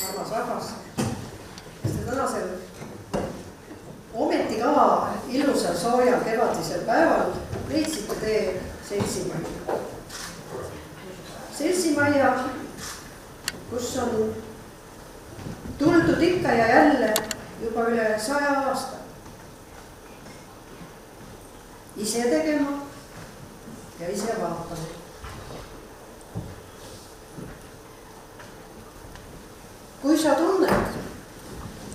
armas rahvas, kes te tänasel ometi ka ilusal soojal kevadisel päeval leidsite tee seltsimajja. Seltsimajja, kus on tuldud ikka ja jälle juba üle 100 aasta. Ise tegema ja ise vaatama. Kui sa tunned,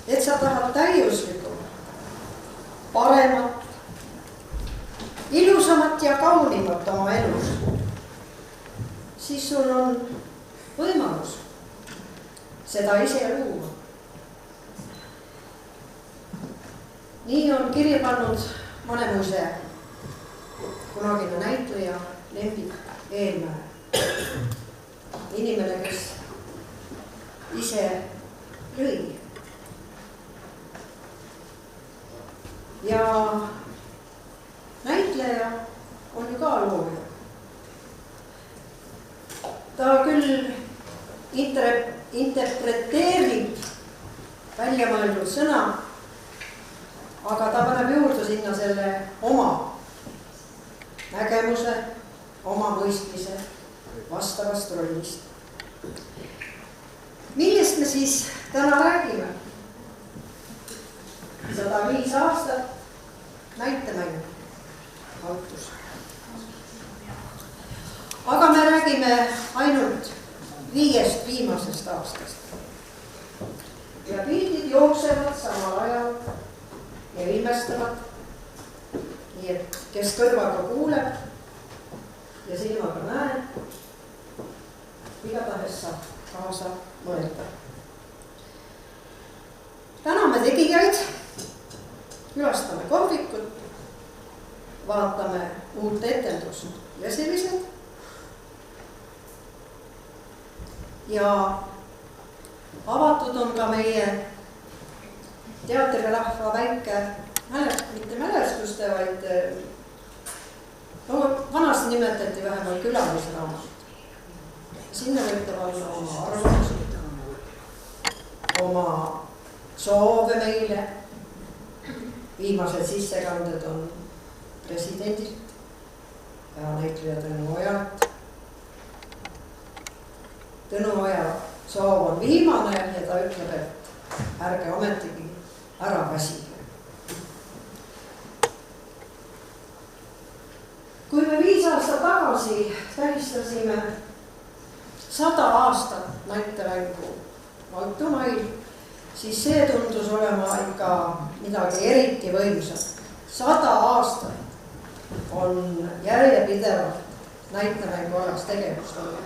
et sa tahad täiuslikku, paremat, ilusamat ja kaunimat oma elus, siis sul on võimalus seda ise luua. Nii on kirja pannud Manemuse kunagine näitleja Lembit Eelmäe. Inimene, kes ise lõi. Ja näitleja on ju ka looja. Ta küll interpreteerib väljamõeldud sõna, aga ta paneb juurde sinna selle oma nägemuse, oma mõistmise vastavast rollist. Millest me siis täna räägime? 105 aastat näitemängu autos. Aga me räägime ainult 5 viimasest aastast. Ja pildid jooksevad samal ajal ja ilmestavad. Nii et kes kõrvaga kuuleb ja silmaga näeb, igatahes saab kaasa mõelda. Täname tegijaid, külastame kohvikut, vaatame uut etendust ja sellised. Ja avatud on ka meie teatrirahva väike mitte mälestuste, vaid vanasti nimetati vähemalt külalisraamat. Sinna võtab olla oma arvamused, oma soove meile. Viimased sissekanded on presidendilt ja näitleja Tõnu Ojalt. Tõnu Oja soov on viimane ja ta ütleb, et ärge ometigi ära väsige. Kui me 5 aastat tagasi tähistasime 100 aastat näitemängu Valtumail, siis see tundus olema ikka midagi eriti võimsat. 100 aastat on järjepidevalt näitemängu alas tegevust olnud.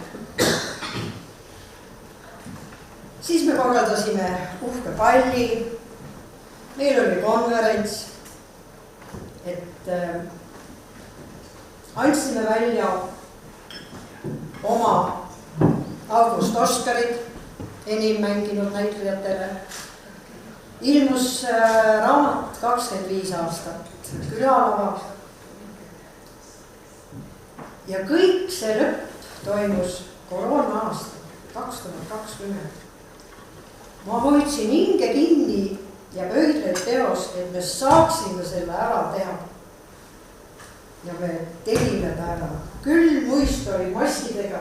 Siis me korraldasime uhke palli, meil oli konverents, et andsime välja oma August Oskarid enim mänginud näitlejatele. Ilmus raamat 25 aastat külalava. Ja kõik see lõpp toimus koroona aasta 2020. Ma hoidsin hinge kinni ja pöidleid teost, et me saaksime selle ära teha. Ja me tegime ta ära. Küll muist oli massidega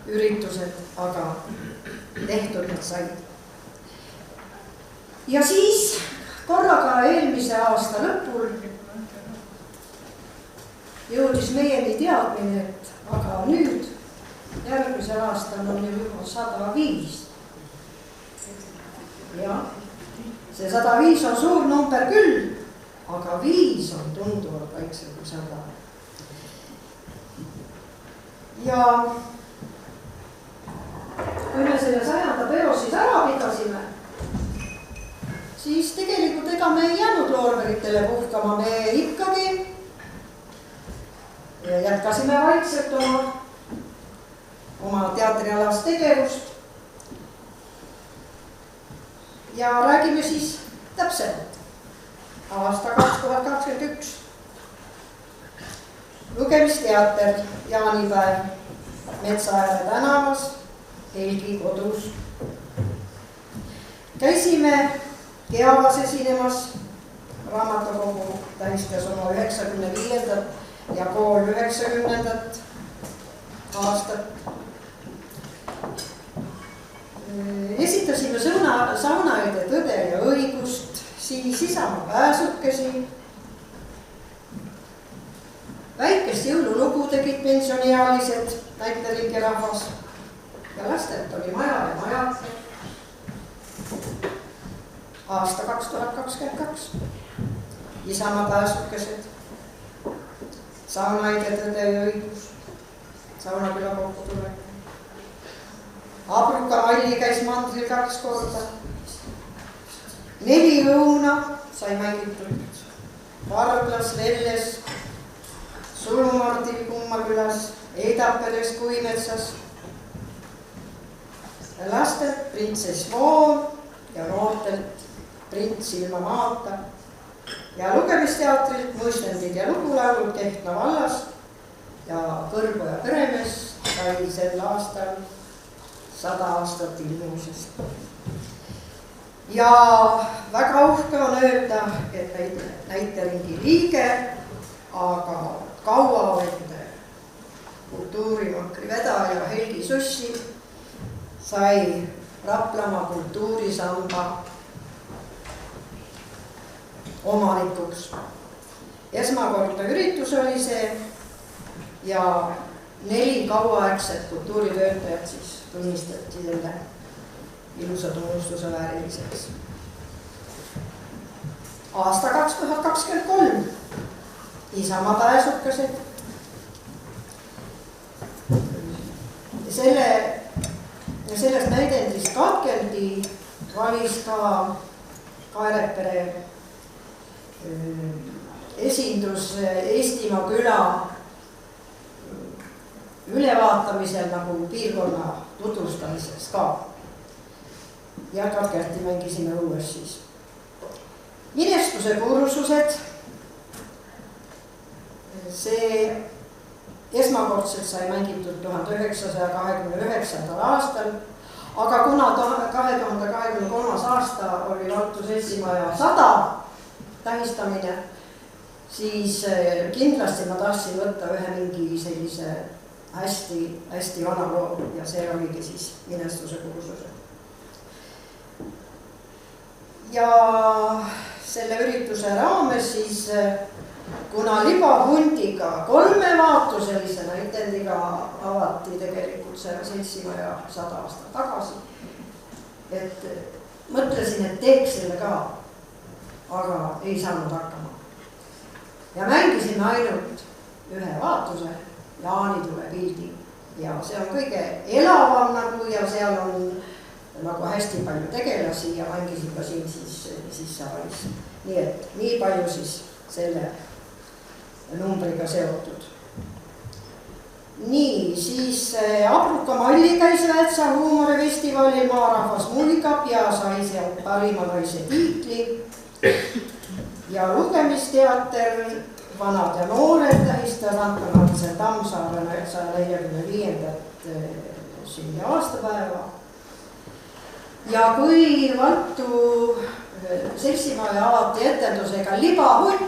üritused, aga tehtud nad said. Ja siis korraga eelmise aasta lõpul jõudis meieni teadmine, et aga nüüd järgmisel aastal on juba 105. Ja see 105 on suur number küll, aga 5 on tunduvalt väiksem kui 100. Ja kui me selle 100. peo siis ära pidasime, siis tegelikult ega me ei jäänud loorberitele puhkama, me ikkagi jätkasime vaikselt oma teatrialast tegevust. Ja räägime siis täpsemalt. Aasta 2021. Lugemisteater, jaanipäev Metsaääre tänavas, Helgi kodus. käisime Keavas esinemas, raamatukogu tähistas oma 95. ja kool 90. aastat. Esitasime saunaide Tõde ja õigust, siis Isamaa pääsukesi. Väikest jõululugu tegid pensioniealised näiteringi rahvas ja lastelt oli maja ja majad. Aasta 2022. Isamaa pääsukesed, saunaide Tõde ja õigus, Saunaküla kokkutulek. Abruka Malli käis mandril 2 korda. 4 õuna sai mängitud Varglas, Lelles, Sulumardil Kummakülas, Eidaperes, Kuimetsas. Lastelt printsess Voon ja noortelt prints ilma maata ja lugemisteatrilt muistendid ja lugulaulud Kehtna vallast ja Kõrboja peremees sai sel aastal 100 aastat ilmumisest. Ja väga uhke on öelda, et näiteringi liige, aga kauahoidne kultuurimakri vedaja Helgi Sussi sai Raplamaa kultuurisamba omanikuks. Esmakordne üritus oli see ja 4 kauaaegset kultuuritöötajat siis tunnistati selle ilusa tunnustuse vääriliseks. Aasta 2023. Isamaa pääsukesed. Sellest näidendist Katkeldi valis ka Kaerepere esindus Eestimaa küla ülevaatamisel nagu piirkonna tutvustamiseks ka. Ja Katkelti mängisime õues siis. Minestuse kursused. See esmakordselt sai mängitud 1929. aastal, aga kuna 2023. aasta oli Tartu Seltsimaja 100 tähistamine, siis kindlasti ma tahtsin võtta ühe mingi sellise hästi vana loo ja see oligi siis minestuse kursused. Ja selle ürituse raames siis kuna libahundiga 3 vaatuselise näitendiga avati tegelikult see Seltsimaja 100 aastat tagasi. Et mõtlesin, et teeks selle ka, aga ei saanud hakkama. Ja mängisime ainult 1 vaatuse, Jaanitule pildi. Ja see on kõige elavam nagu ja seal on nagu hästi palju tegelasi ja mängisin ka siin siis saalis. Nii et nii palju siis selle numbriga seotud. Nii, siis Abruka Malli käis Väätsa huumorifestivalil, Maarahvas muigab ja sai sealt parima naise tiitli. Ja lugemisteater Vanad ja noored tähistas Anton Hansen Tammsaare 145. sünniaastapäeva. Ja kui Valtu Seltsimaja avati etendusega Libahunt,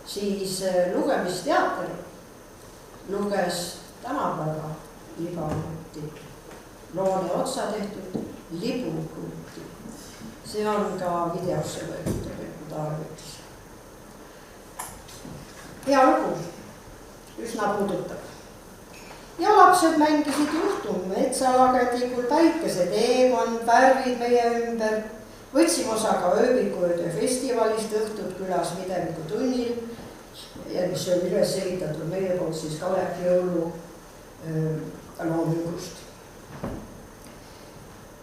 siis lugemisteater luges tänapäeva libahunti, Loone otsa tehtud libuhunti. See on ka videosse võetud tegelikult arvutis. Hea lugu, üsna puudutab. Ja lapsed mängisid juhtum metsalagedikul, päikese teekond, värvid meie ümber. Võtsime osa ka ööbikuööde festivalist õhtud külas Mideviku tunnil, mis oli üles ehitatud meie poolt siis Kalev Jõulu loomingust.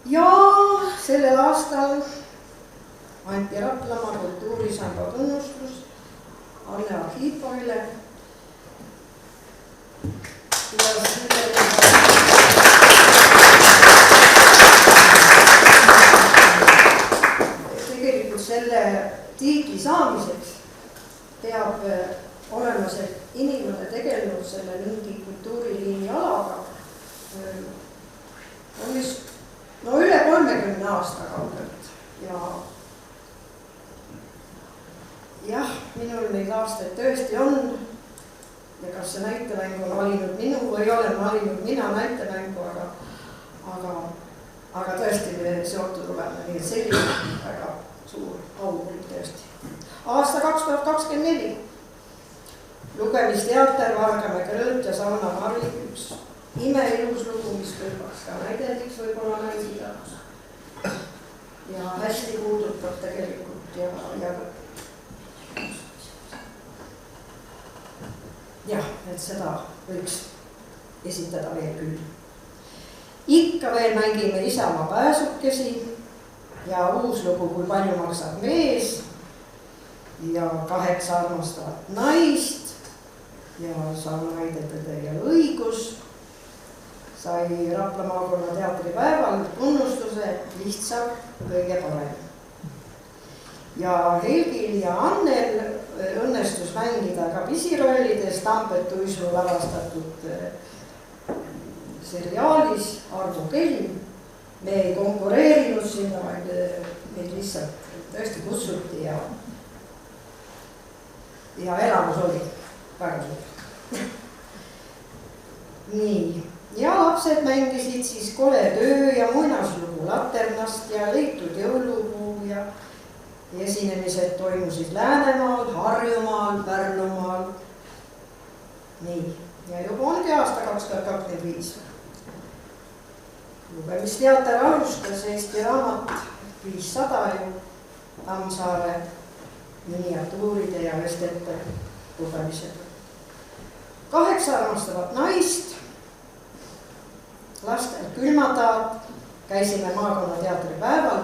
Ja sellel aastal anti Raplamaa kultuurisamba tunnustus Anne Arhipovile. Tegelikult selle tiitli saamiseks peab olema see inimene tegelenud selle mingi kultuuriliini alaga. On vist üle 30 aasta kaugelt. ja jah, minul neid aastaid tõesti on ja kas see näitemäng on valinud minu või olen valinud mina näitemängu, aga tõesti me seotud oleme, nii et selline väga suur au oli tõesti. Aasta 2024. Lugemisteater, Vargamäe Rõõt ja Sauna Mari, üks imeilus lugu, mis kõlbaks ka näidendiks võib-olla näidida. Ja hästi puudutab tegelikult jah, et seda võiks esitada veel küll. Ikka veel mängime Isamaa pääsukesi ja uus lugu Kui palju maksab mees ja 8 armastavat naist ja Saunaide Tõde ja õigus sai Rapla maakonna teatripäeval tunnustuse lihtsalt kõige parem. Ja Helgil ja Annel õnnestus mängida ka pisirollides Tambet Uisu lavastatud seriaalis Arvo Kelm. Me ei konkureerinud sinna, vaid meid lihtsalt tõesti kutsuti ja elamus oli väga suur. Nii, ja lapsed mängisid siis Kole töö ja muinaslugu Laternast ja Leitud jõulupuu ja esinemised toimusid Läänemaal, Harjumaal, Pärnumaal. Nii, ja juba ongi aasta 2025. Lugemisteater alustas Eesti Raamat 500 ju Tammsaare miniatuuride ja vestete lugemised. 8 armastavat naist, lastel külmataat, käisime maakonna teatripäeval,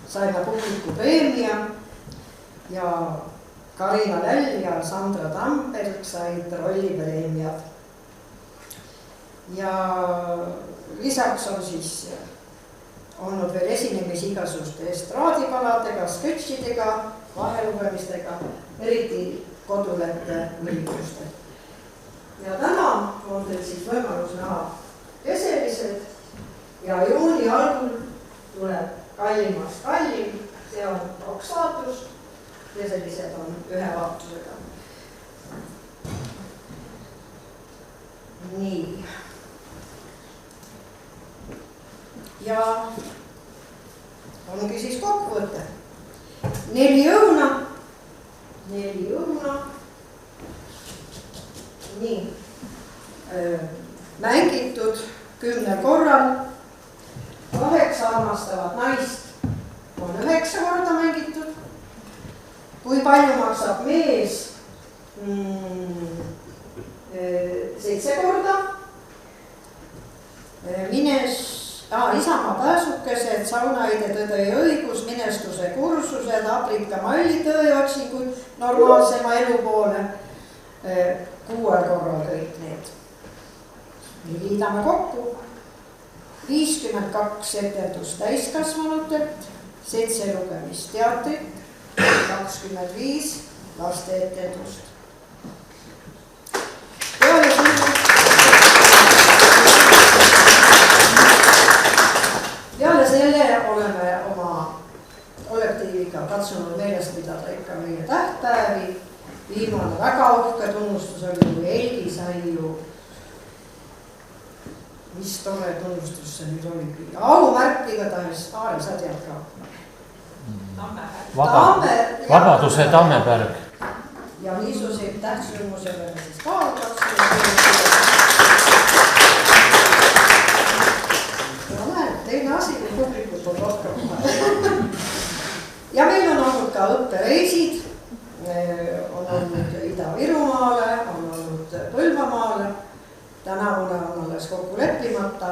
saime publiku preemia ja Karina Läll ja Sandra Tamberg said rollipreemiad. Ja lisaks on siis olnud veel esinemisi igasuguste estraadipaladega, sketšidega, vahelugemistega, eriti kodulette üritustel. Ja täna on teil siis võimalus näha keselised ja juuni algul tuleb kallimast kallim, see on 2 vaatust ja sellised on 1 vaatusega. Nii. Ja ongi siis kokkuvõte. 4 õuna. Nii. Mängitud 10 korral. 8 armastavat naist on 9 korda mängitud. Kui palju maksab mees? 7 korda. Isamaa pääsukesed, Saunaide Tõde ja õigus, minestuse kursused, Abrika Malli tõeotsingud normaalsema elu poole. 6 korral kõik need. Liidame kokku. 52 etendust täiskasvanutelt, 7 lugemisteatrit, 25 laste etendust. Peale selle oleme oma kollektiiviga katsunud meelest pidada ikka meie tähtpäevi. Viimane väga uhke tunnustus oli, kui Helgi sai ju, mis tore tunnustus see nüüd oligi. Aumärk igatahes, Aare, sa tead ka. Vabaduse Tammepärg. Ja niisuguseid tähtsündmusele siis ka katsunud. Ja näed, teine asi, kui publikut on rohkem. Ja meil on olnud ka õppereisid. On olnud Ida-Virumaale, on olnud Põlvamaale. Tänavune on alles kokku leppimata,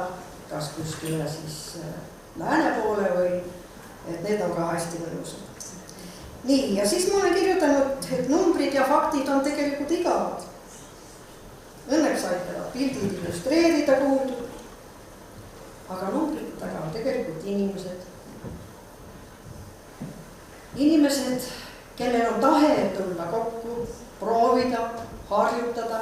kas kuskile siis lääne poole või, et need on ka hästi mõnusad. Nii, ja siis ma olen kirjutanud, et numbrid ja faktid on tegelikult igavad. Õnneks aitavad pildid illustreerida kuuldud, aga numbrid taga on tegelikult inimesed. Inimesed, kellel on tahe tulla kokku, proovida, harjutada,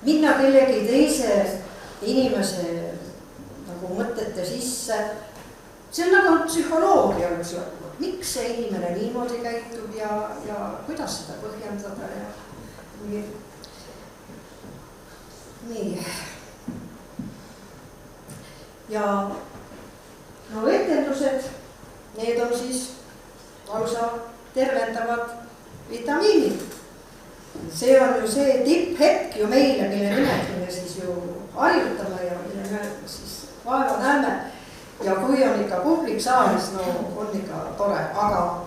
minna kellegi teise inimese nagu nagu mõtete sisse. See on nagu psühholoogia üks lõpu, miks see inimene niimoodi käitub ja kuidas seda põhjendada ja nii. Ja no etendused, need on siis lausa tervendavad vitamiinid. See on ju see tipphetk ju meile, mille nimelt me siis ju harjutame ja mille me siis vaeva näeme. Ja kui on ikka publik saalis, no on ikka tore, aga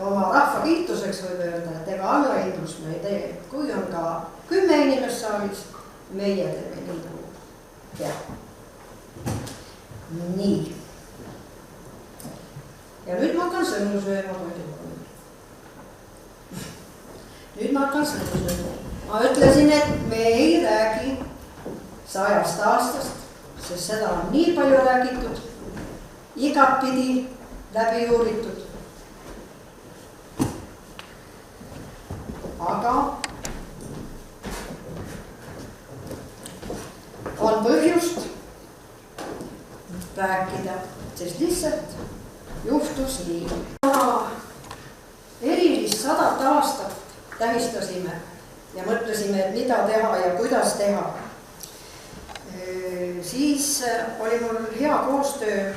oma rahva kiituseks võib öelda, et ega allahindlust me ei tee. Kui on ka 10 inimest saalis, meie teeme nii nagu peab. Nii. Ja nüüd ma hakkan sõnu sööma toidu. Nüüd ma hakkan sõnu sööma. Ma ütlesin, et me ei räägi 100 aastast, sest seda on nii palju räägitud, igatpidi läbi uuritud. Aga on põhjust rääkida, sest lihtsalt juhtus nii. Erilist 100 aastat tähistasime ja mõtlesime, et mida teha ja kuidas teha. Siis oli mul hea koostöö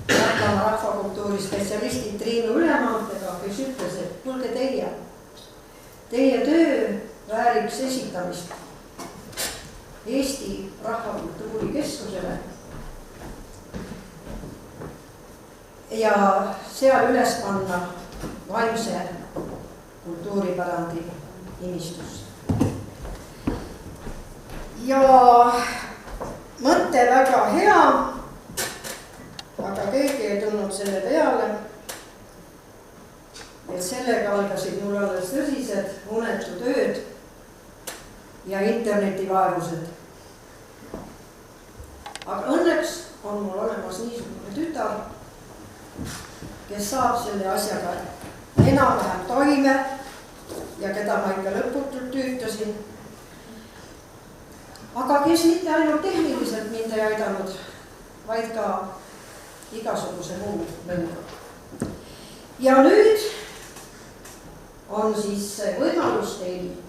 Raplamaa rahvakultuuri spetsialisti Triinu Ülemaantega, kes ütles, et kuulge teie töö vääriks esitamist Eesti Rahvakultuuri Keskusele ja seal üles panna vaimse kultuuripärandi nimistus. Ja mõte väga hea, aga keegi ei tulnud selle peale, et sellega algasid mul alles tõsised unetud ööd ja internetivaevused. Aga õnneks on mul olemas niisugune tütar, kes saab selle asjaga enam-vähem toime ja keda ma ikka lõputult tüütasin. Aga kes mitte ainult tehniliselt mind ei aidanud, vaid ka igasuguse muu mängu. Ja nüüd on siis võimalus teil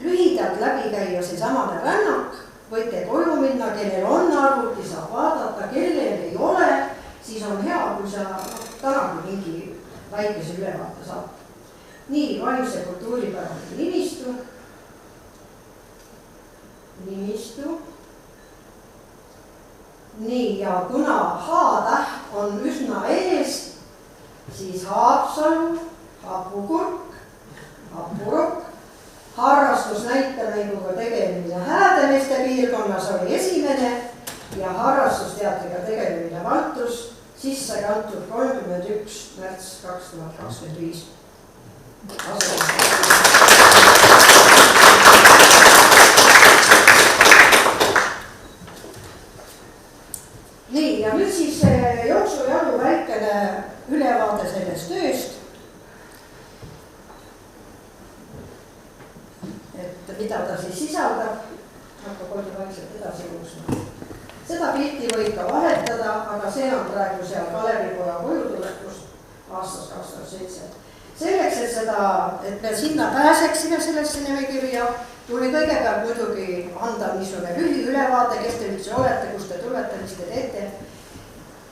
lühidalt läbi käia see samane rännak. Võite koju minna, kellel on arvuti, saab vaadata, kellel ei ole, siis on hea, kui sa tänagi mingi väikese ülevaate saab. Nii, vaimse kultuuripärandi nimistu. Nii, ja kuna H-täht on üsna ees, siis Haapsalu, Hapukurk, Hapurok, harrastus näitemänguga tegelemine Häädemeeste piirkonnas oli esimene ja harrastusteatriga tegelemine Valtus sisse kantud 31. märts 2025. Nii, ja nüüd siis jooksujalu väikene ülevaade sellest tööst. Et mida ta siis sisaldab, hakkab palju vaikselt edasi joosma. Seda pilti võib ka vahetada, aga see on praegu seal Kalevipoja kojutulekust aastast 2007. Selleks, et me sinna pääseksime sellesse nimekirja, tuli kõigepealt muidugi anda niisugune ülevaade, kes te üldse olete, kus te tulete, mis te teete.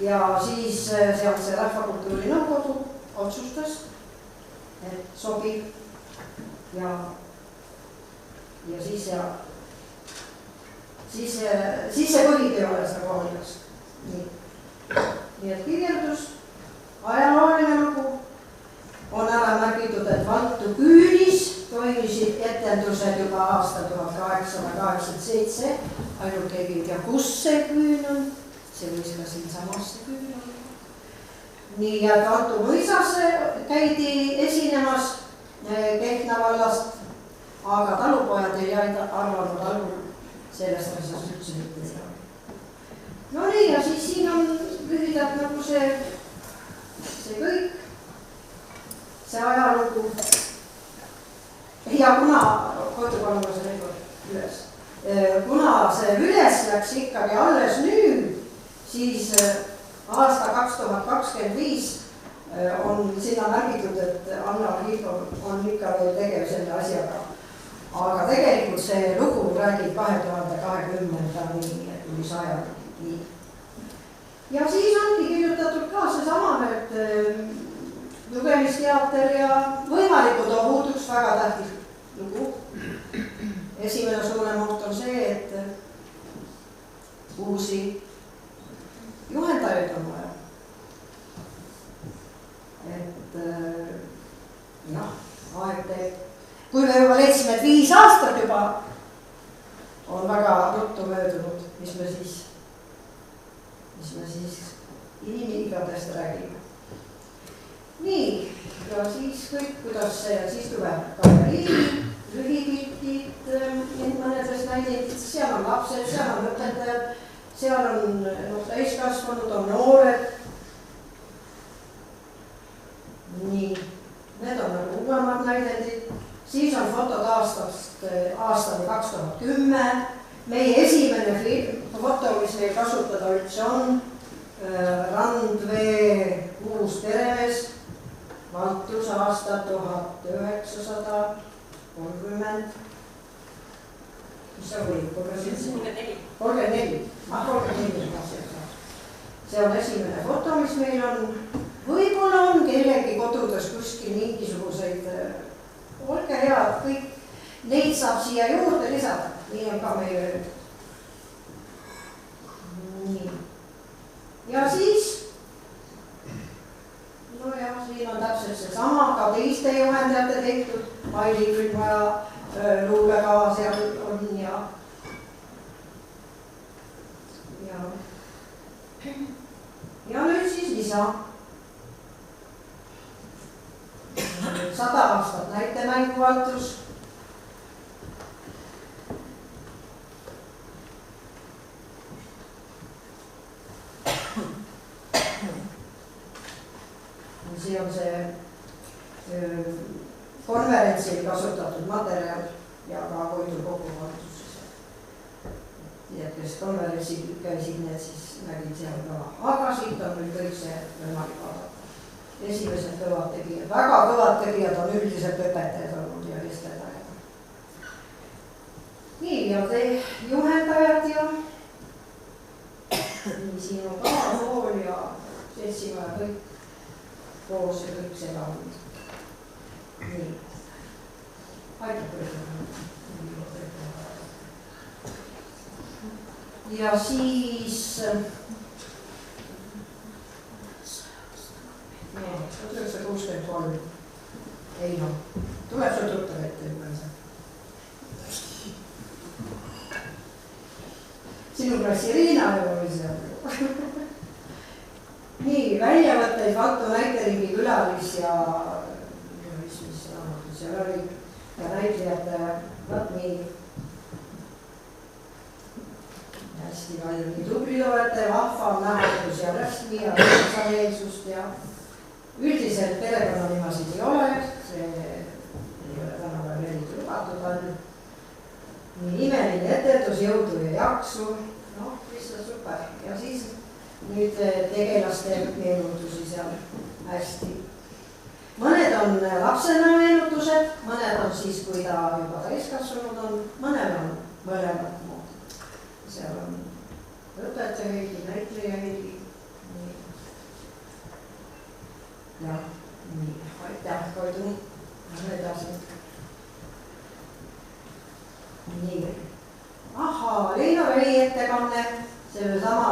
Ja siis sealt see Rahvakultuuri Nõukogu otsustas, et sobib ja siis see põhitöö alles nagu algas. Nii et kirjeldus, ajalooline lugu, on ära märgitud, et Vantu Küünis toimisid etendused juba aastal 1887. Ainult keegi ei tea, kus see küün on. See võis ka siin samas see küün on. Nii, ja Tartu mõisas käidi esinemas Kehtna vallast, aga talupojad ei arvanud algul sellest asjast üldse mitte midagi. No nii, ja siis siin on lühidalt nagu see kõik. See ajalugu. Ja kuna kodu palun ma selle üles, kuna see üles läks ikkagi alles nüüd, siis aasta 2025 on sinna märgitud, et Anna Arhipov on ikka veel tegev selle asjaga. Aga tegelikult see lugu räägib 2020-ndani kuni 100. Ja siis ongi kirjutatud ka seesama, et lugemisteater ja võimalikud ohud, üks väga tähtis lugu. Esimene suurem oht on see, et uusi juhendajaid on vaja. Et jah, aeg teeb. Kui me juba leidsime, et 5 aastat juba on väga ruttu möödunud, mis me siis inimigadest räägime. Nii, ja siis kõik, kuidas see, siis tuleb galerii, lühipiltid, mõnedest näidetid, seal on lapsed, seal on õpetajad, seal on täiskasvanud, on noored. Nii, need on nagu uuemad näidendid. Siis on fotod aastani 2010. Meie esimene foto, mis meil kasutada üldse on, Randvee uus peremees, Valtus aasta 1930. Mis see oli? 34. 34. See on esimene foto, mis meil on. Võib-olla on kellegi kodudes kuskil mingisuguseid, olge head, kõik neid saab siia juurde lisada, nii on ka meil öeldud. Nii. Ja siis, no jah, siin on täpselt see sama, ka teiste juhendajate tehtud, Maili Külmaja luulega seal on ja nüüd siis lisa. 100 aastat näitemängu Valtus. See on see konverentsil kasutatud materjal ja ka Koidu kokkuvalduses. Nii et kes konverentsil käisid, need siis nägid seal ka. Aga siit on nüüd kõik see võimalik vaadata. Esimesed kõvad tegijad, väga kõvad tegijad on üldiselt õpetajad olnud ja vestelajad. Nii, ja te juhendajad ja siin on ka hool ja seltsimaja kõik koos ja kõik seda on. Nii, aitab ja siis 1963. Ei no, tuleb sul tuttav ette ümber. Sinu klassi Riina oli seal. Nii, väljavõtteid Valtu näiteringi külalis ja mis seal oli ja näitlejate nii hästi palju nii tubli olete, vahva on nähatus ja rõstmi ja rõstsameelsust ja üldiselt perekonnanimasid ei ole, see ei ole tänapäeval eriti lubatud ainult. Nii imeline etendus, jõudu ja jaksu, noh, lihtsalt super. Ja siis nüüd tegelaste meenutusi seal hästi. Mõned on lapsena meenutused, mõned on siis, kui ta juba täiskasvanud on, mõnel on mõlemad mood. Seal on õpetajaid, näitlejaid. Ja, nii, aitäh, Koidu. Edasi. Nii. Ahaa, Leino Rei ettekanne selle sama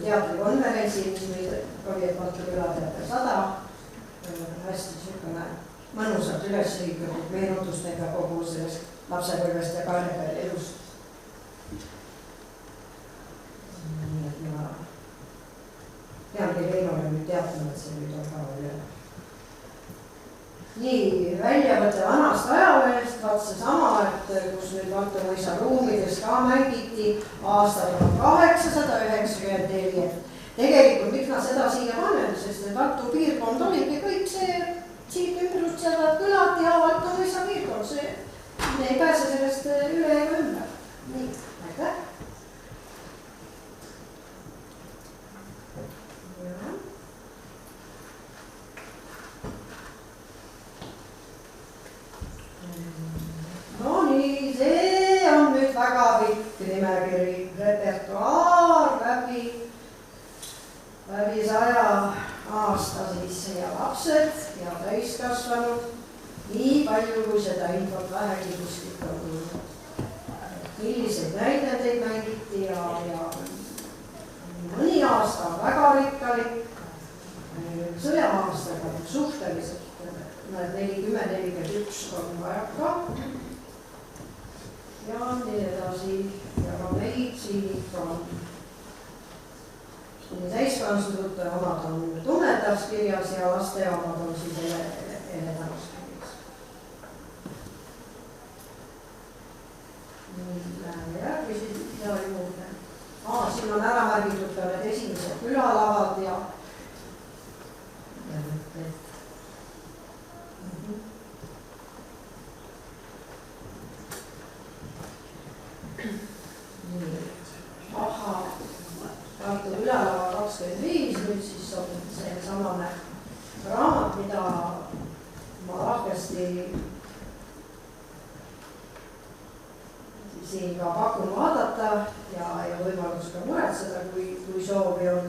teatrikonverentsil, mis meil oli, et Valtu külateater 100. Hästi sükene mõnusalt üles liikunud meenutustega kogu sellest lapsepõlvest ja kaarepääl elust. Nii, et ma peangi Leinole nüüd teatama, et see nüüd on ka veel. Nii, väljavõte vanast ajalehest, vaat see sama, et kus nüüd Valtu mõisa ruumides ka mängiti aastal 1894. Tegelikult miks nad seda siia panen, sest Valtu piirkond oligi kõik see siit ümbrustsevad külad ja Valtu mõisa piirkond, see ei pääse sellest üle ega ümber. lapsed ja täiskasvanud, nii palju, kui seda infot vähegi kuskilt on tulnud. Milliseid näidendeid mängiti ja mõni aasta on väga rikkalik, sõjaastaga suhteliselt, need 40-41 on vajaka ja nii edasi ja ka meid siin ikka on. Täiskasvanute omad on tumedas kirjas ja laste omad on siis eledamas kirjas. Läheme järgmise ja juurde. Siin on ära märgitud ka need esimesed külalavad ja Tartu Ülalava 25, nüüd siis on see samane raamat, mida ma lahkesti siin ka pakun vaadata ja võimalus ka muretseda, kui soovi on.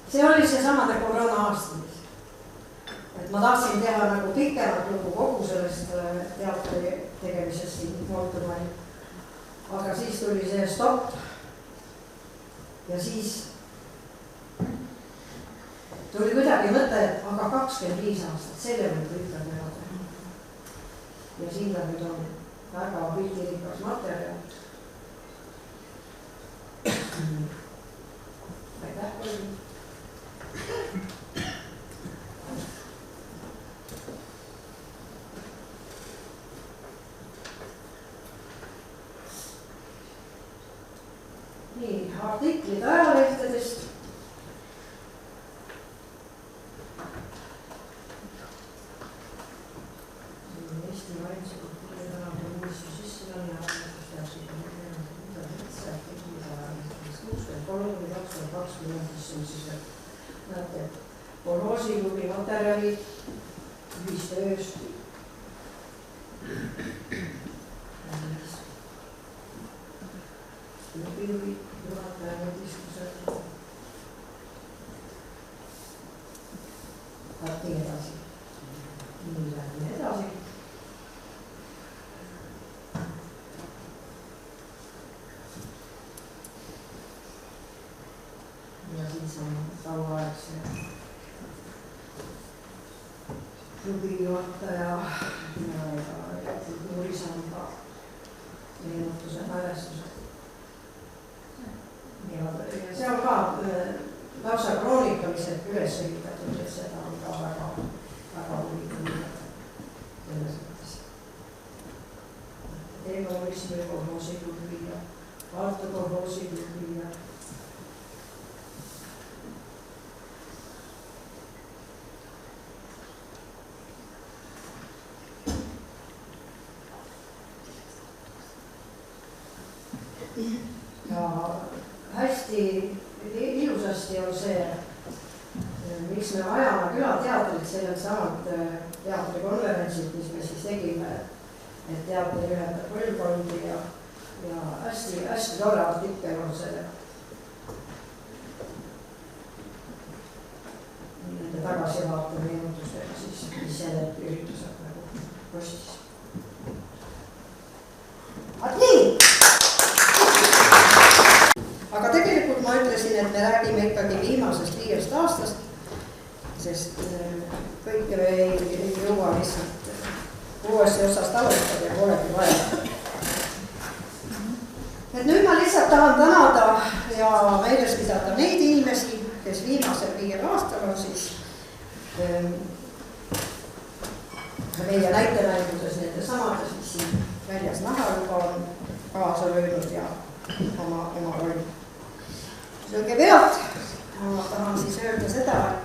See oli see samade koroona aastamis. Ma tahtsin teha nagu pikemat lugu kogu sellest teatri tegemisest siin Multumaal. Aga siis tuli see stopp. Ja siis tuli kuidagi mõte, et aga 25 aastat, selle võib ütlema teha. Ja sinna nüüd on väga pildirikas materjal. Aitäh, kolm. Nii, artiklid ajalehtedest. Eesti Vaimse Kultuuri Tänava Unistus sisselanne arvestus teadsid 63-2020, mis on siis näete kolhoosikubi materjalid ühistööst. Juhataja mõtiskused. Nii edasi. Nii läheme edasi. Ja siis on tauaaegse klubi juhataja ja kultuurisamba meenutuse mälestused. Ja seal ka lausa kroonikaliselt üles ehitatud, et seda on ka väga huvitav selles mõttes. Eemaloorismi kolhoosikubi ja Valtu kolhoosikubi ja hästi ilusasti on see, miks me vajame külateatrit, selleks samad teatrikonverentsid, mis me siis tegime, et teater ühendab põlvkondi ja hästi tore artikkel on selle nende tagasivaate meenutustega siis, mis selle üritused nagu kostis. Nii! Aga tegelikult ma ütlesin, et me räägime ikkagi viimasest 5 aastast, sest kõike ei jõua lihtsalt uuesti otsast alustada ja polegi vaja. Et nüüd ma lihtsalt tahan tänada ja meeles pidada neid inimesi, kes viimasel 5 aastal on siis meie näitenäituses nende samades, mis siin väljas nahaluba on kaasa löönud ja oma rolli. Kõigepealt ma tahan siis öelda seda,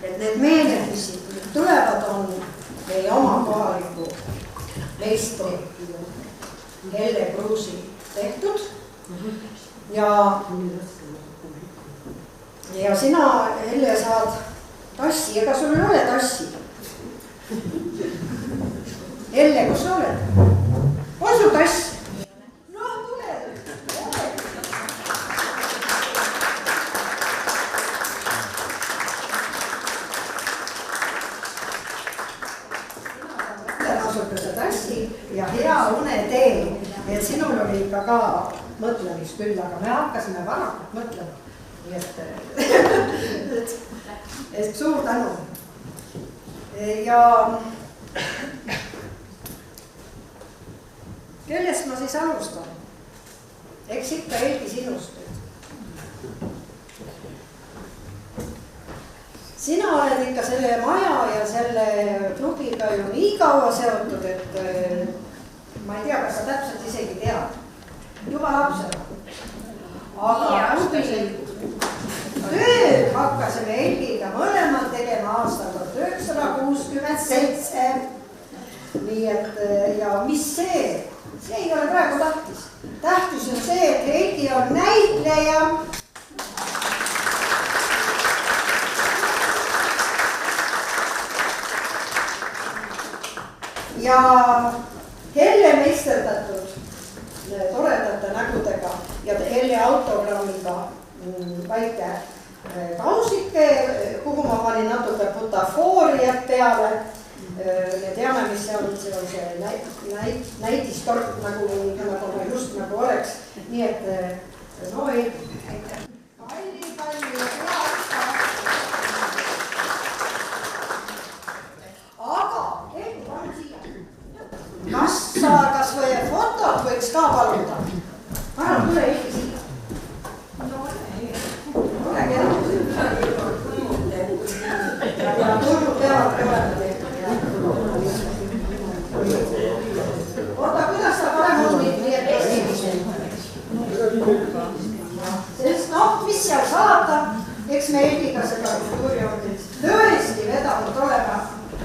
et need meeled, mis siit tulevad, on meie oma kohaliku meistri Helle Kruusi tehtud ja sina, Helle, saad tassi, ega sul ei ole tassi? Helle, kus sa oled? On sul tass? tassi ja hea unetee. Nii et sinul oli ikka ka mõtlemist küll, aga me hakkasime varakult mõtlema. Nii et suur tänu. Ja kellest ma siis alustan? Eks ikka Helgi sinust. Sina oled ikka selle maja ja selle klubiga ju nii kaua seotud, et ma ei tea, kas sa täpselt isegi tead. Juba lapsena. Aga tööd hakkasime Helgiga mõlemad tegema aastal 1967. Nii et ja mis see ei ole praegu tähtis. Tähtis on see, et Helgi on näitleja. Ja Helle meisterdatud toredate nägudega ja Helle autogrammiga väike kausike, kuhu ma panin natuke butafooriat peale. Me teame, mis see on see näidistork, nagu just nagu oleks. Nii et no ei. Palju aga Helgi, palun siia. Kas sa kas või fotot võiks ka paluda? Palun, tule Helgi siia. Tule keda. Ja tulnud peavad olema tehtud. Oota, kuidas sa parem on nii et esimesel? Sest noh, mis seal saada, eks me Helgiga seda kultuuri on tõesti vedanud olema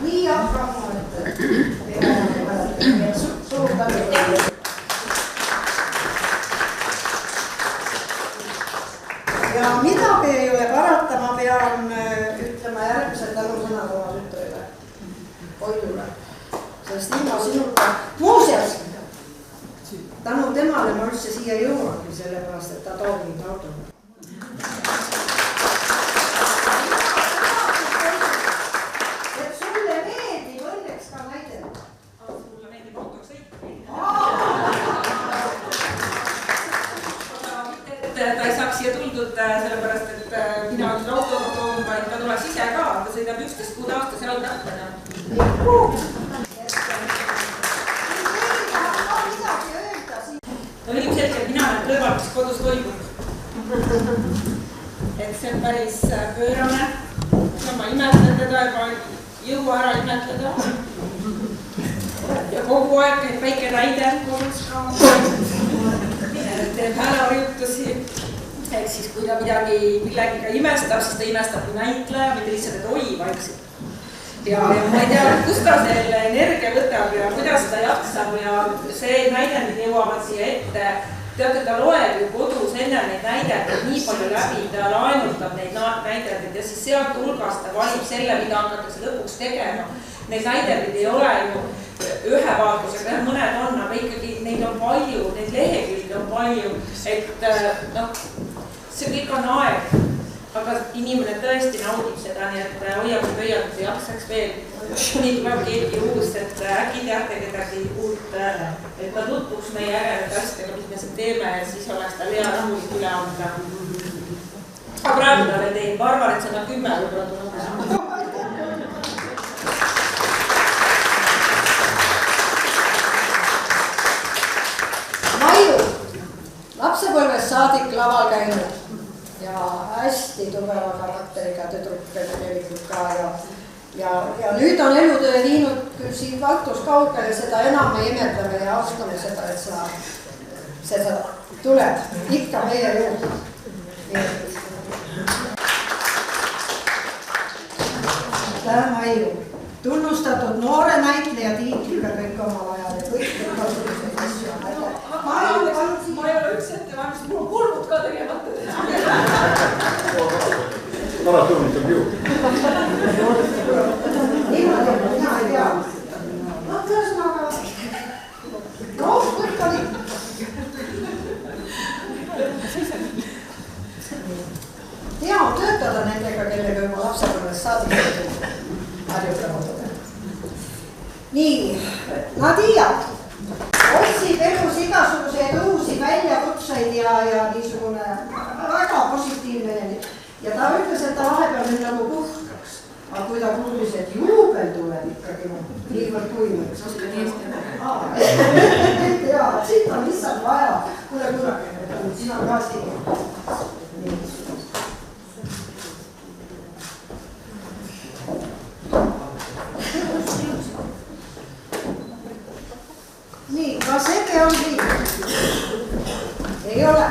nii hakkama, et suur tänu. Ja midagi ei ole parata, ma pean ütlema järgmised tänusõnad oma tütrile, Koidule. Sest ilma sinuga, muuseas, tänu temale ma üldse siia jõuangi, sellepärast, et ta toob mind autoga. Et sulle meeldib õnneks ka näidata. Mulle meeldib autoks sõita. Ta ei saaks siia tuldud sellepärast, et mina olen autoga toon, vaid ta tuleks ise ka, ta sõidab 11 kuud aastas jalgrattaga. No ilmselgelt mina olen kõrvalt, mis kodus toimub. Et see on päris pöörane. Ma imetlen teda ja ma ei jõua ära imetleda. Ja kogu aeg neid väike näide kodus ka. Teeb hääleharjutusi. Et siis kui ta millegiga imestab, siis ta imestab kui näitleja, mitte lihtsalt, et oi vaikselt. Ja ma ei tea, kust ta selle energia võtab ja kuidas ta jaksab ja see näidendid jõuavad siia ette. Teate, ta loeb ju kodus enne neid näidendeid nii palju läbi, ta laenutab neid näidendeid ja siis sealt hulgast ta valib selle, mida hakatakse lõpuks tegema. Neid näidendeid ei ole ju ühe vaatusega, mõned on, aga ikkagi neid on palju, neid lehekülgi on palju, et noh, see kõik on aeg. Aga inimene tõesti naudib seda, nii et hoiab pöiad, et jaksaks veel. Nii tuleb keegi uus, et äkki teate kedagi uut, et ta tutvuks meie ägedad asjadega, mis me siin teeme, ja siis oleks tal hea rahulik üle anda. Aga praegu ta veel teeb, ma arvan, et seda 10 võib-olla tuleb. Maiu, lapsepõlvest saadik laval käinud. Ja hästi tugeva karakteriga tüdruk tegelikult ka ja nüüd on elutöö viinud küll siin Valtus kaugele, seda enam me imetleme ja austame seda, et sa tuled ikka meie juurde. Tähe Maiu, tunnustatud noore näitleja tiitliga kõik omal ajal ja kõik selliseid asju on äge. Ma ei ole üks ettevalmistus, mul on kulmud ka tegemata. Alati huvitav ju. Niimoodi, mina ei tea. No tõesõnaga, no kõik oli. Hea on töötada nendega, kellega juba lapsepõlvest saadik harjutanud. nii, Nadia otsib elus igasuguseid uusi väljakutseid ja niisugune väga positiivne ja ta ütles, et ta vahepeal nüüd nagu puhkaks. Aga kui ta kuulis, et juubel tuleb ikkagi niivõrd kuivõrd. Jaa, siit on lihtsalt vaja. Kuule, sina ka siin. Nii, kas ette on siin? Ei ole.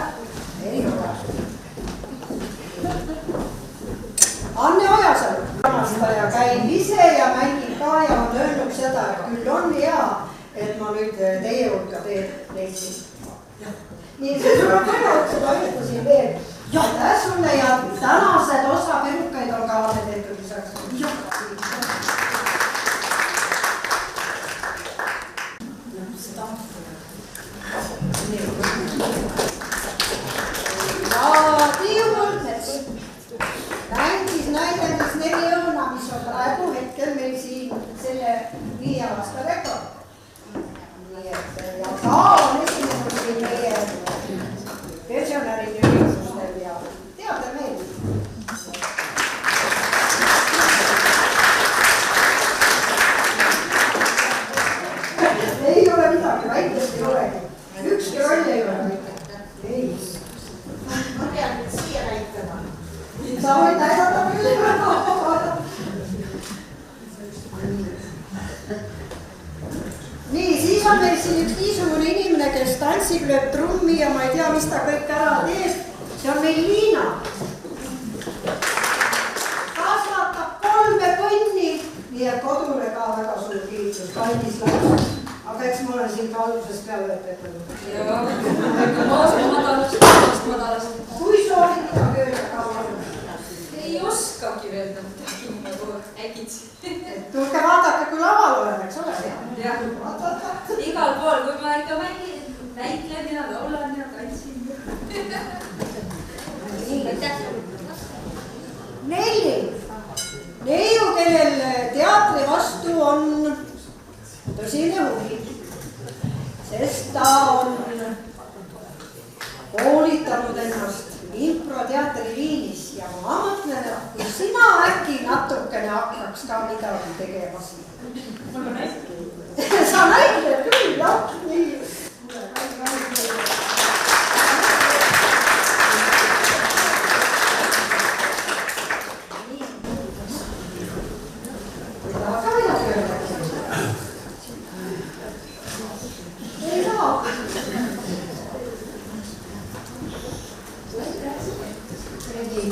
Anne Ojasalu, ramastaja käib ise ja mängib ka ja on öelnud seda, et küll on hea, et ma nüüd teie hulka leidsin. Nii, see sul on väga otseda ütlesin veel. Aitäh sulle ja tänased osa perukaid on ka tehtud lisaks. Ja Tiiu Kuldmets mängis näidendus Neli õuna, mis on praegu hetkel meil siin selle 5 aasta rekord. Nii et ja ta on esinenud siin meie pensionäride üritustel ja teater meeldib. Ei ole midagi, väikest ei olegi. Ükski roll ei ole väike. Ei. Ma pean nüüd siia näitama. Sa võid näidata küll. Nii, siis on meil siin üks niisugune inimene, kes tantsib, lööb trummi ja ma ei tea, mis ta kõik ära teeb. See on meil Liina. Kasvatab 3 põnni, nii et kodule ka väga suur kiitus. Kallis laps. Aga eks ma olen siin ka algusest peale õpetanud. Madalast. Kui soovid midagi öelda ka olnud? Ei oskagi öelda midagi nagu äkitsi. Tulge vaadake, kui laval olen, eks ole? Jah. Igal pool, kui ma ikka näitlen ja laulan ja tantsin. Neiu, kellel teatri vastu on tõsine huvi, sest ta on koolitanud ennast improteatri liinis ja ma mõtlen, et kui sina äkki natukene hakkaks ka midagi tegema siin. Sa näitled küll, jah, nii.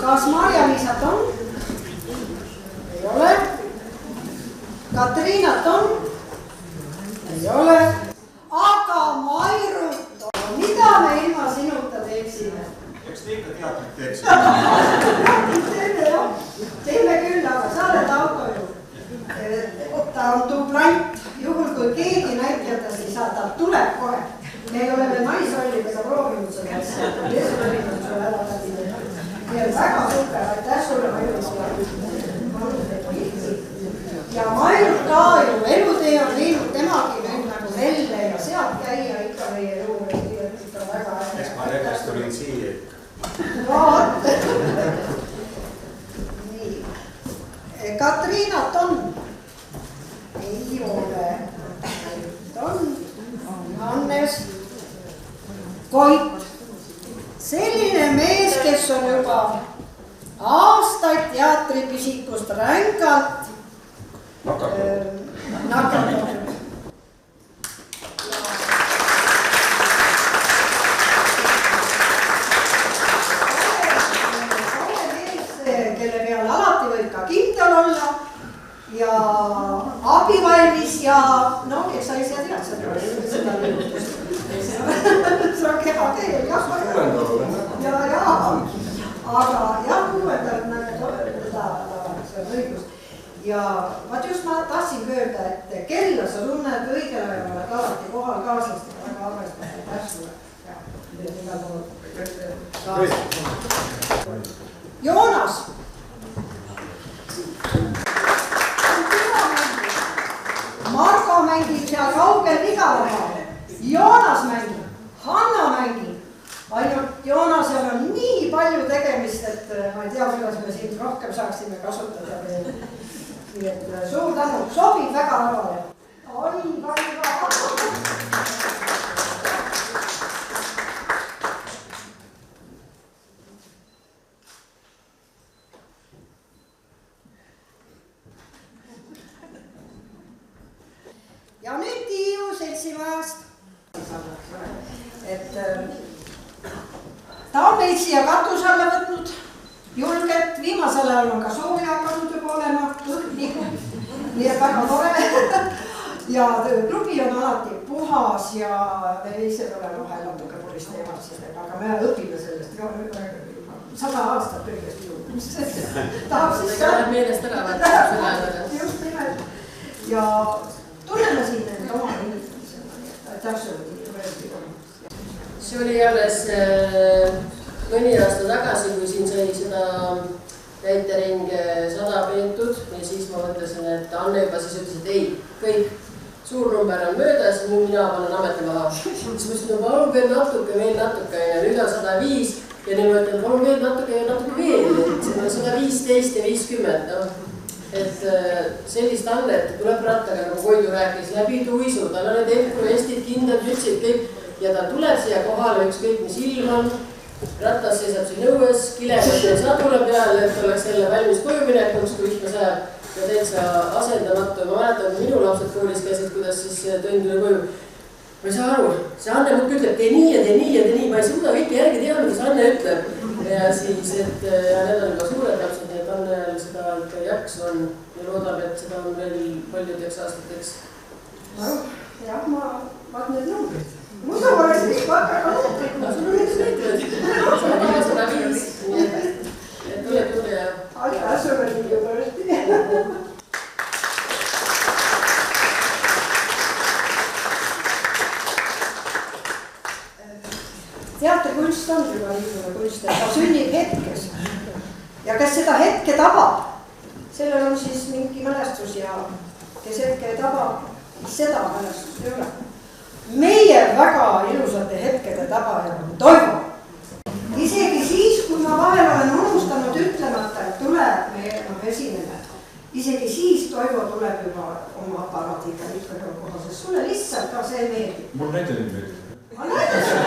Kas Marja-Liisat on? Ei ole. Katriinat on? Ei ole. Aga Mairut on. Mida me ilma sinuta teeksime? Eks te ikka teatrit teeksime? Teeme küll, aga sa oled auto ju. Ta on dublant. Juhul kui keegi näitleda, siis ta tuleb kohe. Me oleme naisrollidega proovinud seda asja. Lesvõrinud sulle ära läbi. Ja väga super, aitäh sulle Mairut. Ja Mairut ka ju elutee on viinud temagi nüüd nagu velle ja sealt käia ikka meie juurde. Ikka väga äge. Eks ma näiteks tulin siia. Vaat. Nii. Katriinat on? Ei ole. On. Hannes. Koit. Selline mees, kes on juba aastaid teatripisikust rängalt nakatunud. Kelle peale alati võib ka kindel olla ja abivalmis ja no, kes sa ise tead seda liigutust. See on keha keel, jah. Aga jah, kuuendal see on õigus. Ja vaat just ma tahtsin öelda, et kella sa tunned õigel ajal oled alati kohal kaaslastega väga arvestada tähtsule. Joonas. Margo kaugel Vigalamaa. Joonas mängib, Hanna mängib. Ainult Joonasel on nii palju tegemist, et ma ei tea, kuidas me siin rohkem saaksime kasutada veel. Nii et suur tänu, sobib väga lavale. Oi, väga. Ja nüüd Tiiu seltsimajast. Et ta on meid siia katuse alla võtnud julgelt, viimasel ajal on ka soovi hakanud juba olema, liigub, nii et väga tore. Ja klubi on alati puhas ja me ise oleme vahel natuke puristeemad sellega, aga me õpime sellest 100 aastat kõigest juurde. Tahab siis ka meelest ära võtta. Just nimelt. Ja tunneme siin nende oma inimesena, täpselt. See oli alles mõni aasta tagasi, kui siin sai seda näitering 100 peetud ja siis ma mõtlesin, et Anne juba siis ütles, et ei, kõik suur number on möödas, nüüd mina panen ameti maha. Siis ma ütlesin, no palun veel natuke ja nüüd on 105 ja nüüd ma ütlen, palun veel natuke veel, see on 115 ja 50, noh. Et sellist Annet tuleb rattaga, nagu Koidu rääkis, läbi tuisu, tal on need Eestid, kindlad, mütsid, kõik. Ja ta tuleb siia kohale ükskõik mis ilm on, rattas seisab siin õues, kilevõttel sadule peal, et oleks jälle valmis koju minekuks, kui vihma sajab ja täitsa asendamatu. Ma mäletan, kui minu lapsed koolis käisid, kuidas siis tõin tule koju. Ma ei saa aru, see Anne muudkui ütleb, tee nii ja tee nii ja tee nii, ma ei suuda kõike järgi teha, mida see Anne ütleb. Ja siis, et need on juba suured lapsed, nii et Annel seda ikka jaksu on ja loodab, et seda on veel paljudeks aastateks. Jah, ma vaatan need numbrid. Muidu oleks kõik väga numbrid. Sul on üks näitud. See on 105, nii et tule ja... Aitäh, sulle nii juuresti. Teatrikunst on juba niisugune kunst, et ta sünnib hetkes. Ja kes seda hetke tabab, sellel on siis mingi mälestus ja kes hetke tabab, seda mälestust ei ole. Meie väga ilusate hetkede tabajad on Toivo. Isegi siis, kui ma vahel olen unustanud ütlemata, et tuleb me esineme, isegi siis Toivo tuleb juba oma aparaadiga ikka koha, sest sulle lihtsalt ka see meeldib. Mul näitele meeldib. Ma näitan seda.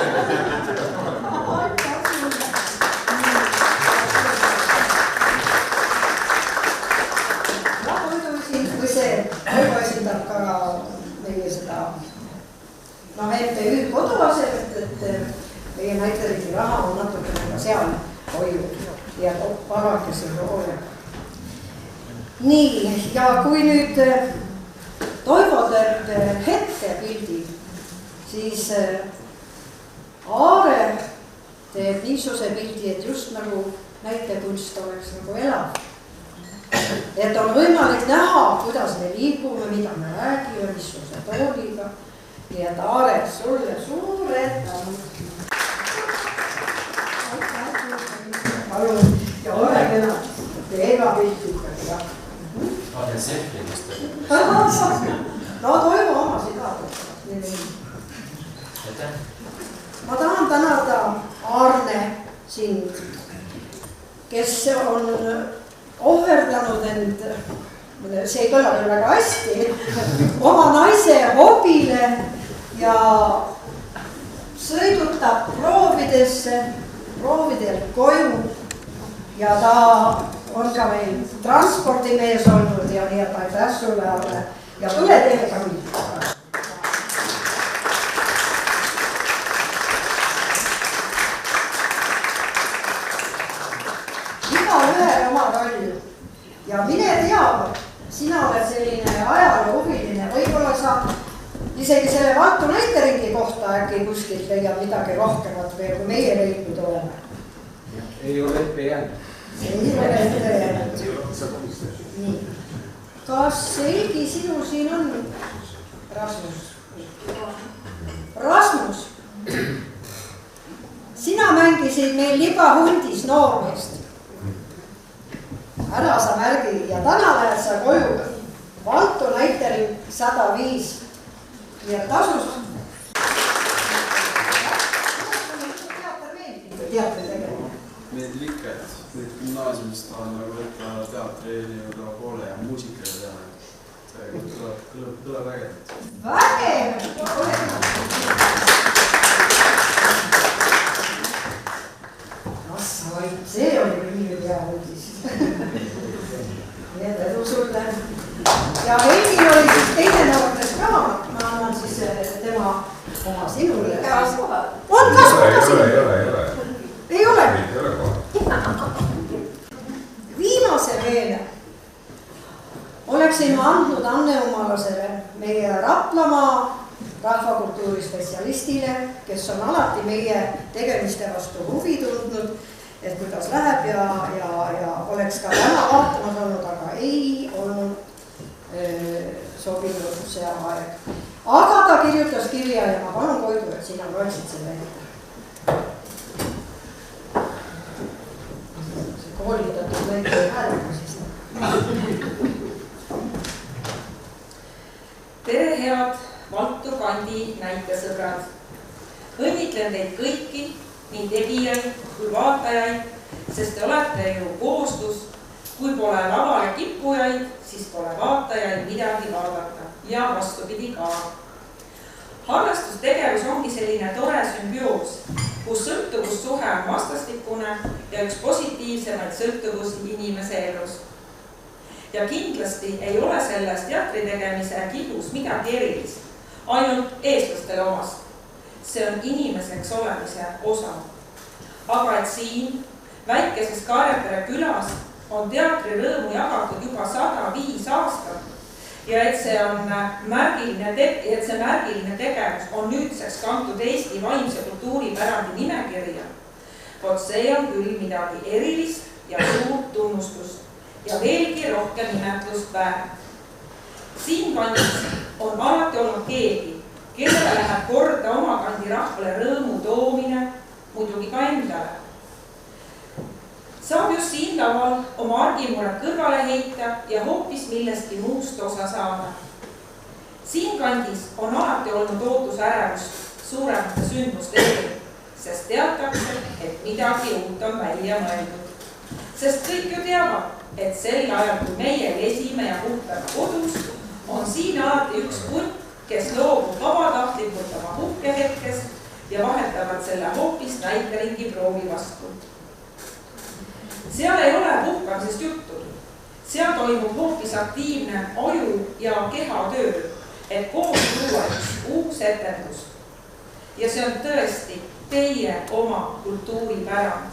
Kui see Toivo esindab ka meie seda MTÜ koduasemet, et meie näiteringi raha on natukene ka seal hoiud ja parakesi roole. Nii, ja kui nüüd Toivo teeb hetkepildi, siis Aare teeb niisuguse pildi, et just nagu näitekunst oleks nagu elav. Et on võimalik näha, kuidas me liigume, mida me räägime, missuguse tooliga. Nii et Aare, sulle suured tänud. Palun, ja ole kena, teega piltidega, jah. Olen sehvimist. No Toivo oma seda. Ma tahan tänada Arne sind, kes on ohverdanud end, see ei kõla küll väga hästi, oma naise hobile ja sõidutab proovidel koju ja ta on ka meil transpordimees olnud ja nii, et aitäh sulle, Arne, ja tule teeme ka mind. Igaühel oma roll ja mine tea, sina oled selline ajaloohuviline, võib-olla sa isegi selle Valtu näiteringi kohta äkki kuskilt leiab midagi rohkemat veel, kui meie leidnud oleme. Ei ole ette jäänud. Ei ole ette jäänud. Nii. Kas Helgi sinu siin on? Rasmus. Rasmus, sina mängisid meil libahundis noormeest. Ära sa märgi ja täna lähed sa koju. Valtu näitering 105. nii et tasus. teatri tegema? Meeldib ikka, et nüüd gümnaasiumist tahan nagu võtta teatri poole ja muusikaga teha. See tuleb ägedalt. Vägev! See oli küll hea uudis. Nii et edu sulle. Ja Heidi oli siis teine noortes ka. Ma annan siis tema oma sinule. Käes kohal. On kas kohal? Ei ole. Viimase veele oleksin ma andnud Anne Umalasele, meie Raplamaa rahvakultuuri spetsialistile, kes on alati meie tegemiste vastu huvi tundnud, et kuidas läheb ja oleks ka täna vaatamas olnud, aga ei olnud sobinud see aeg. Aga ta kirjutas kirja ja ma palun Koidu, et sina loeksid selle ette. Koolitatud lõike häälega siis. Tere head Valtu kandi näitesõbrad. Õnnitlen teid kõiki, nii tegijaid kui vaatajaid, sest te olete ju koostus. Kui pole lavale kippujaid, siis pole vaatajaid midagi vaadata ja vastupidi ka. Harrastustegevus ongi selline tore sümbioos, kus sõltuvussuhe on vastastikune ja üks positiivsemaid sõltuvusi inimese elus. Ja kindlasti ei ole selles teatri tegemise kihus midagi erilist, ainult eestlastele omast. See on inimeseks olemise osa. Aga et siin väikeses Kaarepere külas on teatri rõõmu jagatud juba 105 aastat ja et see märgiline tegevus on nüüdseks kantud Eesti vaimse kultuuripärandi nimekirja, vot see on küll midagi erilist ja suurt tunnustust ja veelgi rohkem imetlust väärt. Siin kandis on alati olnud keegi, kellele läheb korda oma kandi rahvale rõõmu toomine, muidugi ka endale. Saab just siin laval oma argimured kõrvale heita ja hoopis millestki muust osa saada. Siin kandis on alati olnud ootus ärevust suuremate sündmuste eel, sest teatakse, et midagi uut on välja mõeldud. Sest kõik ju teavad, et sel ajal, kui meie lesime ja puhtame kodus, on siin alati üks punt, kes loobub vabatahtlikult oma puhkehetkes ja vahetavad selle hoopis näiteringi proovi vastu. Seal ei ole puhkamisest juttu. Seal toimub hoopis aktiivne aju ja keha töö, et koos luua üks uus etendus. Ja see on tõesti teie oma kultuuripärand.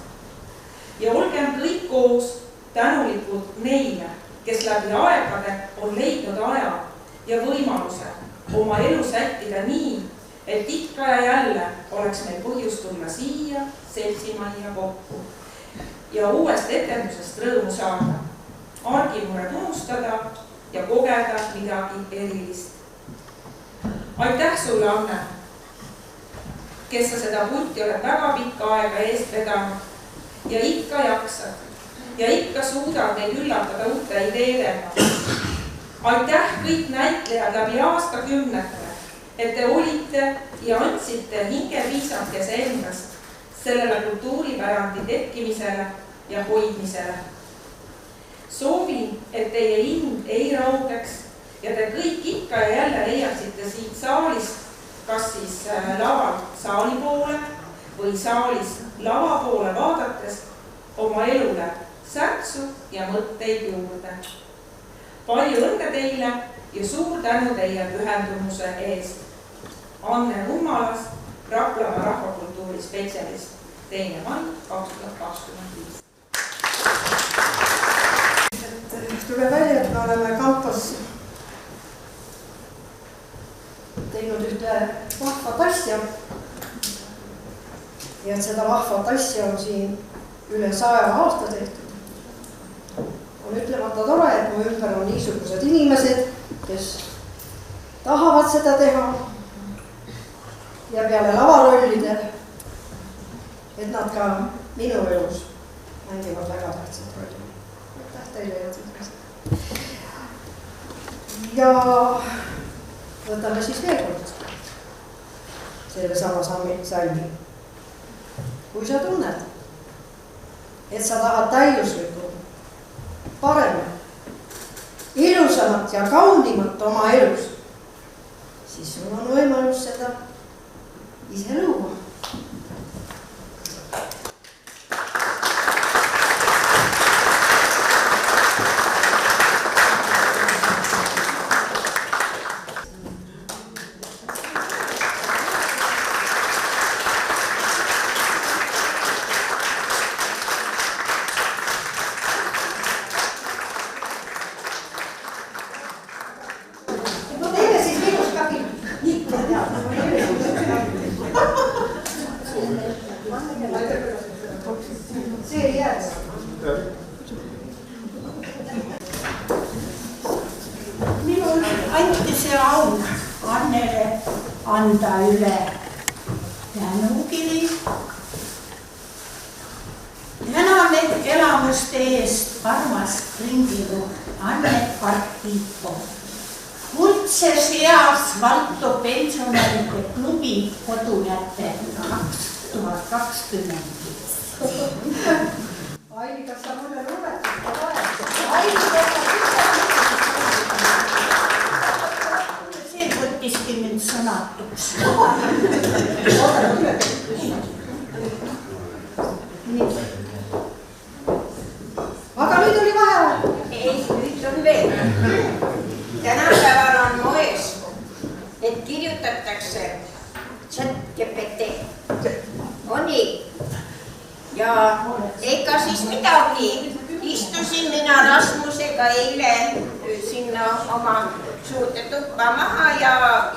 Ja olgem kõik koos tänulikud neile, kes läbi aegade on leidnud aja ja võimaluse oma elu sättida nii, et ikka ja jälle oleks meil põhjus tulla siia seltsimajja kokku ja uuest etendusest rõõmu saada, argimured unustada ja kogeda midagi erilist. Aitäh sulle, Anne, kes sa seda punti oled väga pikka aega eest vedanud ja ikka jaksad ja ikka suudad neid üllatada uute ideedega. Aitäh kõik näitlejad läbi aastakümnete, et te olite ja andsite hingepiisakese endast sellele kultuuripärandi tekkimisele ja hoidmisele. Soovin, et teie hing ei raugeks ja te kõik ikka ja jälle leiaksite siit saalist, kas siis lavalt saali poole või saalis lava poole vaadates oma elule särtsu ja mõtteid juurde. Palju õnne teile ja suur tänu teie pühendumuse eest. Anne Umalas, Raplamaa rahvakultuuri spetsialist, 2. mai 2025. Tuleb välja, et me oleme kampus teinud ühte vahvat asja. Ja et seda vahvat asja on siin üle 100 aasta tehtud. On ütlemata tore, et mu ümber on niisugused inimesed, kes tahavad seda teha ja peale lavarollide, et nad ka minu elus mängivad väga tähtsat rolli. Aitäh teile ja tõtmast. Ja võtame siis veel kord. selle sama salmi. Kui sa tunned, et sa tahad täiuslikku, paremat, ilusamat ja kaunimat oma elus, siis sul on võimalus seda ise luua. Minul anti see au Annele anda üle tänukiri. Tänan elamuste eest, armas ringilu Anne Partiipo. Kuldses eas Valto pensionäride klubi koduläte 2020. Aili, kas sa mulle luuletad ka See võttiski mind sõnatuks. Aga nüüd oli vaheaeg. Ei, nüüd on veel. Tänapäeval on moes, et kirjutatakse ChatGPT. On nii? Ja ega siis midagi. Istusin mina Rasmusega eile sinna oma suurde tuppa maha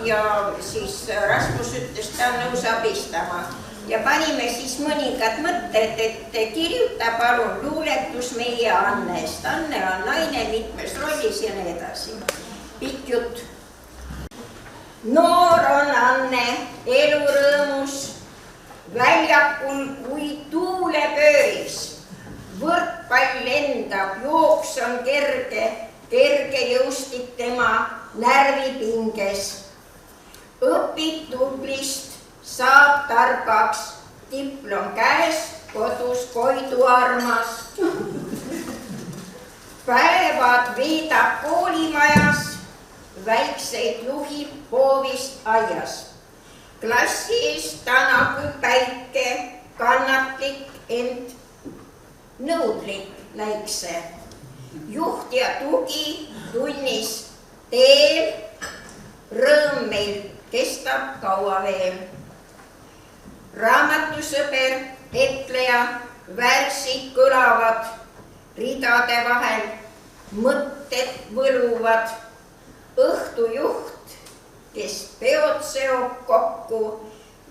ja siis Rasmus ütles, ta on nõus abistama. Ja panime siis mõningad mõtted, et kirjuta palun luuletus meie Annest. Anne on naine mitmes rollis ja nii edasi. Pikk jutt. Noor on Anne, elurõõmus, väljakul kui tuulepööris. Võrkpall lendab, jooks on kerge jõustik tema närvipinges. Õpib tublist, saab targaks, diplom käes, kodus Koidu armas. Päevad veedab koolimajas, väikseid juhib hoovist aias. Klassi ees täna kui päike, kannatlik, ent nõudlik näikse. Juht ja tugi tunnis teel, rõõm meil kestab kaua veel. Raamatusõber, etleja, värsid kõlavad, ridade vahel mõtted võluvad. Õhtujuht, kes peod seob kokku,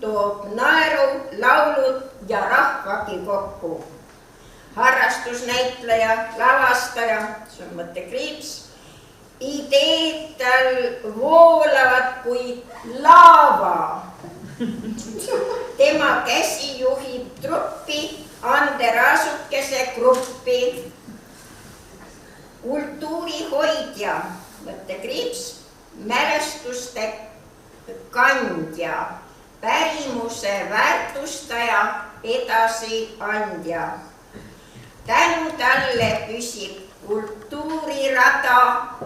toob naeru, laulud ja rahvagi kokku. Harrastusnäitleja, lavastaja, see on mõttekriips, ideed tal voolavad kui laava. Tema käsi juhib truppi, Anderaasukese gruppi. Kultuurihoidja, mõttekriips, mälestuste kandja, pärimuse väärtustaja, edasiandja. Tänu talle püsib kultuurirada,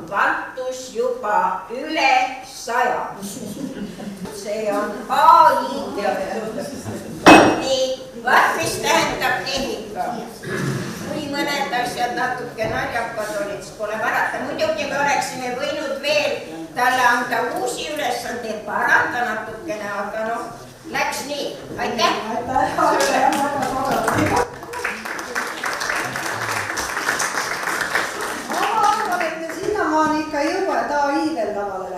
Valtus juba üle 100. See on AI. Nii, vaat mis tähendab tehnika. Kui mõned asjad natuke naljakad olid, siis pole parata. Muidugi me oleksime võinud veel talle anda uusi ülesandeid, parata natukene, aga noh, läks nii. Aitäh! Ma arvan, et me sinnamaani ikka ei jõua, et AI veel lavale